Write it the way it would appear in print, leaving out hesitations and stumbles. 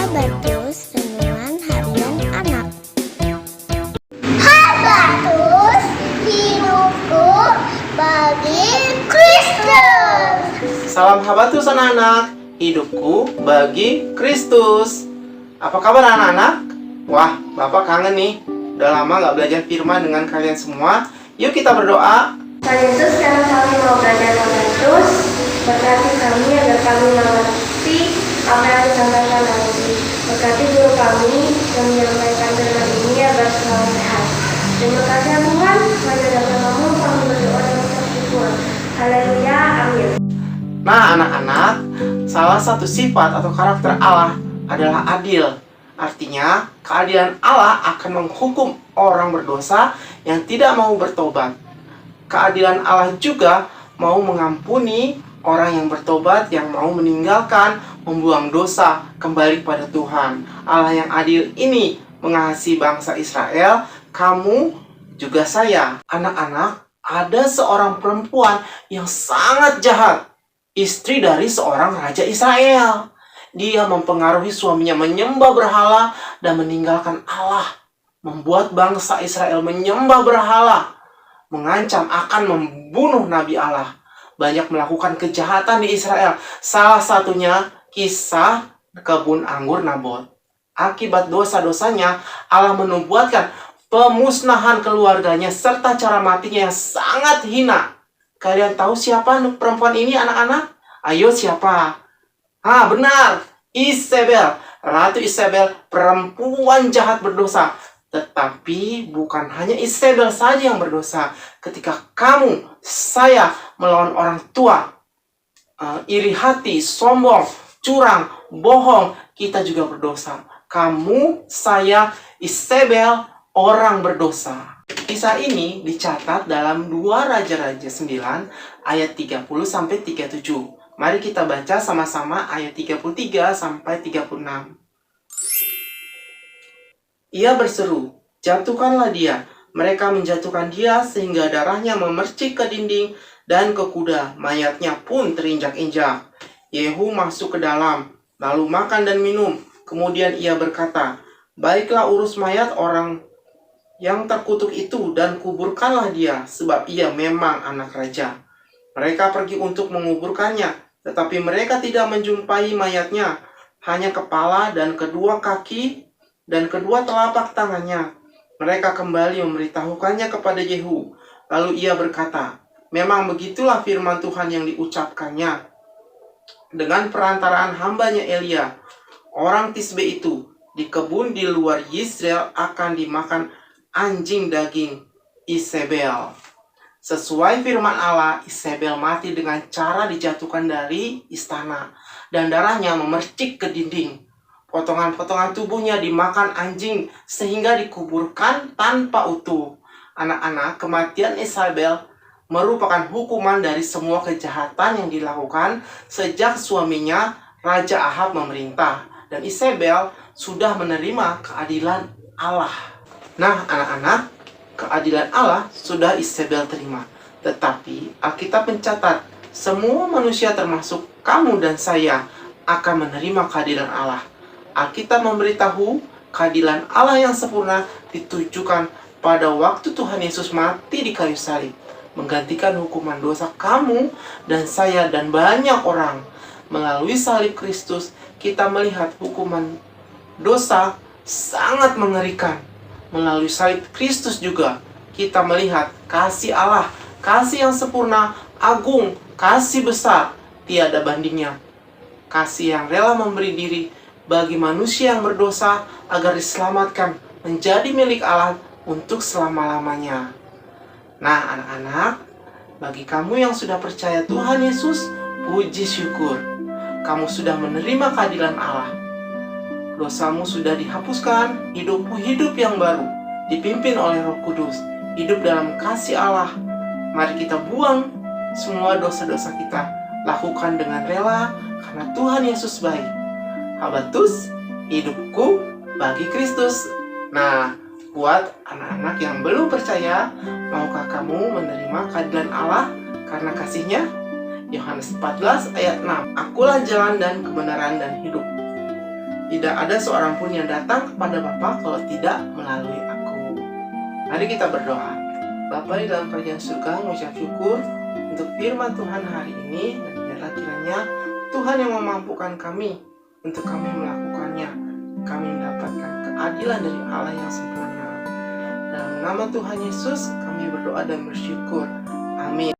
Habatus Renungan Harian Anak. Habatus hidupku bagi Kristus. Salam Habatus anak-anak, hidupku bagi Kristus. Apa kabar anak-anak? Wah, Bapak kangen nih. Udah lama gak belajar firman dengan kalian semua. Yuk kita berdoa. Tuhan Yesus, karena kami mau belajar Habatus, berkati kami agar kami mengerti apa yang disampaikan nanti. Berkati guru kami yang menyampaikan firman ini agar selalu sehat. Terima kasih Tuhan, hanya dapat kamu kami berdoa dan mengucap syukur. Haleluya, amin. Nah anak-anak, salah satu sifat atau karakter Allah adalah adil. Artinya, keadilan Allah akan menghukum orang berdosa yang tidak mau bertobat. Keadilan Allah juga mau mengampuni orang yang bertobat, yang mau meninggalkan, membuang dosa, kembali pada Tuhan. Allah yang adil ini mengasihi bangsa Israel, kamu juga saya. Anak-anak, ada seorang perempuan yang sangat jahat, istri dari seorang raja Israel. Dia mempengaruhi suaminya menyembah berhala dan meninggalkan Allah, membuat bangsa Israel menyembah berhala, mengancam akan membunuh Nabi Allah. Banyak melakukan kejahatan di Israel. Salah satunya kisah kebun anggur Nabot. Akibat dosa-dosanya, Allah menubuatkan pemusnahan keluarganya serta cara matinya yang sangat hina. Kalian tahu siapa perempuan ini anak-anak? Ayo siapa? Benar, Isabel. Ratu Isabel, perempuan jahat berdosa. Tetapi bukan hanya Isabel saja yang berdosa. Ketika kamu, saya melawan orang tua, iri hati, sombong, curang, bohong, kita juga berdosa. Kamu, saya, Isabel, orang berdosa. Kisah ini dicatat dalam 2 Raja-Raja 9 ayat 30-37. Mari kita baca sama-sama ayat 33 sampai 36. Ia berseru, "Jatuhkanlah dia." Mereka menjatuhkan dia sehingga darahnya memercik ke dinding dan ke kuda. Mayatnya pun terinjak-injak. Yehu masuk ke dalam, lalu makan dan minum. Kemudian ia berkata, "Baiklah, urus mayat orang yang terkutuk itu dan kuburkanlah dia, sebab ia memang anak raja." Mereka pergi untuk menguburkannya, tetapi mereka tidak menjumpai mayatnya, hanya kepala dan kedua kaki dan kedua telapak tangannya. Mereka kembali memberitahukannya kepada Yehu. Lalu ia berkata, "Memang begitulah firman Tuhan yang diucapkannya dengan perantaraan hambanya Elia, orang Tisbe itu, di kebun di luar Yisrael akan dimakan anjing daging Isabel." Sesuai firman Allah, Isabel mati dengan cara dijatuhkan dari istana dan darahnya memercik ke dinding. Potongan-potongan tubuhnya dimakan anjing sehingga dikuburkan tanpa utuh. Anak-anak, kematian Isabel merupakan hukuman dari semua kejahatan yang dilakukan sejak suaminya Raja Ahab memerintah. Dan Isabel sudah menerima keadilan Allah. Nah, anak-anak, keadilan Allah sudah Isabel terima. Tetapi Alkitab mencatat, semua manusia termasuk kamu dan saya akan menerima keadilan Allah. Alkitab memberitahu keadilan Allah yang sempurna ditujukan pada waktu Tuhan Yesus mati di kayu salib, menggantikan hukuman dosa kamu dan saya dan banyak orang. Melalui salib Kristus, kita melihat hukuman dosa sangat mengerikan. Melalui salib Kristus juga, kita melihat kasih Allah, kasih yang sempurna, agung, kasih besar, tiada bandingnya. Kasih yang rela memberi diri bagi manusia yang berdosa agar diselamatkan menjadi milik Allah untuk selama-lamanya. Nah anak-anak, bagi kamu yang sudah percaya Tuhan Yesus, puji syukur. Kamu sudah menerima keadilan Allah. Dosamu sudah dihapuskan, hidupmu hidup yang baru, dipimpin oleh Roh Kudus, hidup dalam kasih Allah. Mari kita buang semua dosa-dosa kita, lakukan dengan rela karena Tuhan Yesus baik. Habatus, hidupku bagi Kristus. Nah, buat anak-anak yang belum percaya, maukah kamu menerima keadilan Allah karena kasih-Nya? Yohanes 14 ayat 6. Akulah jalan dan kebenaran dan hidup. Tidak ada seorang pun yang datang kepada Bapa kalau tidak melalui aku. Mari kita berdoa. Bapa di dalam kerajaan surga, mengucap syukur untuk firman Tuhan hari ini, dan biarlah kiranya Tuhan yang memampukan kami untuk kami melakukannya. Kami mendapatkan keadilan dari Allah yang sempurna. Dalam nama Tuhan Yesus kami berdoa dan bersyukur. Amin.